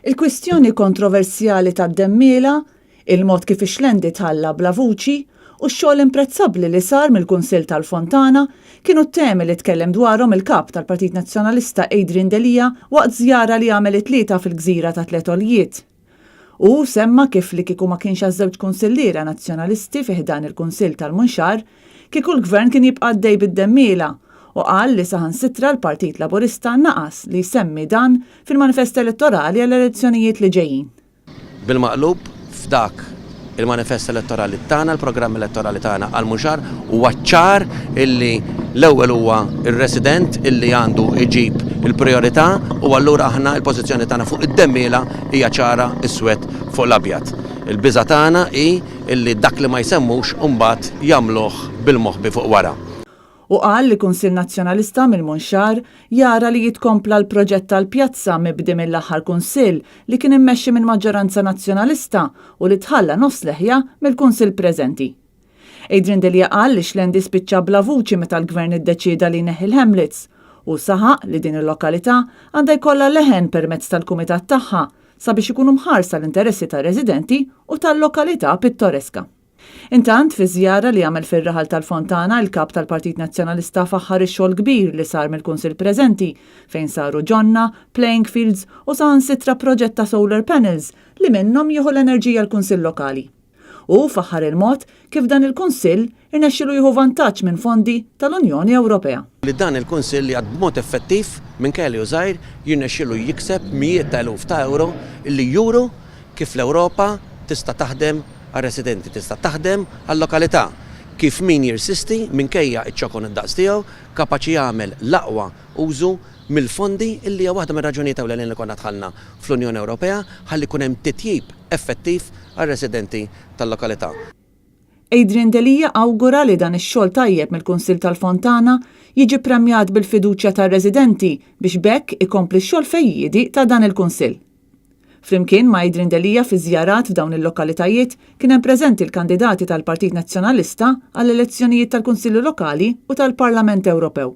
Il-kwistjoni kontroversjali tad-Demmiela, il-mod kif ixlendi tħalla bla vuċi u x-xogħol imprezzabbli li sar mill-Kunsill tal-Fontana kienu t-temi li tkellem dwarhom il-kap tal-Partit Nazzjonalista Adrian Delija waqt żjara li għamel it-tlieta fil-Gżira ta' Tlet Għoljiet. U semma kif li kieku ma kienx għaż-żewġ kunsilliera nazzjonalisti fih dan il-Kunsill tal-Munxar, kieku l-Gvern kien jibqa' għaddej bid-Demmiela u qal li saħansitra l-Partit Laburista naqas li jsemmi dan fil-manifest elettorali għall-elezzjonijiet li ġejjin. Bil-maqlub f'dak il-manifest elettorali tagħna, il-programm elettorali tagħna għall-Munxar huwa ċar illi l-ewwel huwa ir-resident illi għandu iġib il-priorità u allura aħna l-pożizzjoni tagħna fuq id-Demmiela hija ċara iswed fuq l-abjad. Il-biża' tagħna hi illi dak li ma jsemmux imbagħad jagħmluh bil-moħħbi fuq wara. U qal li Kunsill Nazzjonalista mill-Munxar jara li jitkompla l-proġett tal-pjazza mibdi mill-aħħar Kunsill li kien immexxi minn maġġoranza nazzjonalista u li tħalla nofs leħja mill-Kunsill preżenti. Adrian Delija qal li xlendi spiċċa bla vuċi meta l-Gvern iddeċieda li jneħħi l-Hamlets u saħaq li din il-lokalità għandha jkollha leħen permezz tal-kumitat tagħha sabiex ikunu mħarsa l-interessi tar-residenti u tal-lokalità pittoreska. Intant, fi żjara li għamel fir-raħal tal-Fontana, il-kap tal-Partit Nazzjonalista faħħar ix-xogħol kbir li sar mill-Kunsill preżenti fejn saru ġonna, playing fields u saħansitra proġett ta' solar panels li minnhom jieħu l-enerġija l-Kunsill lokali. U faħħar il-mod kif dan il-Kunsill irnexxielu jieħu vantaġġ minn fondi tal-Unjoni Ewropea. Li dan il-Kunsill li għad b'mod effettiv minn kelli użajr jirnexxielu jikseb mijiet ta' eluf ta' euro illi juru kif l-Ewropa tista' taħdem għal-residenti, tista' taħdem għal-lokalità. Kif min jirsisti minkejja iċ-ċokon id-daqs tiegħu kapaċi jagħmel l-aqwa użu mill-fondi illi hija waħda mir-raġunijiet ewlenin li konna dħalna fl-Unjoni Ewropea ħalli jkun hemm titjib effettiv għal-residenti tal-lokalità. Adrian Delija awgura li dan ix-xogħol tajjeb mill-Kunsill tal-Fontana jiġi premjat bil-fiduċja tar-residenti biex bekk ikompli x-xogħol fejjiedi ta' dan il-Kunsill. Flimkien ma' Adrian Delija fi żjarat f'dawn il-lokalitajiet kien hemm preżenti l-kandidati tal-Partit Nazzjonalista għall-elezzjonijiet tal-Kunsilli Lokali u tal-Parlament Ewropew.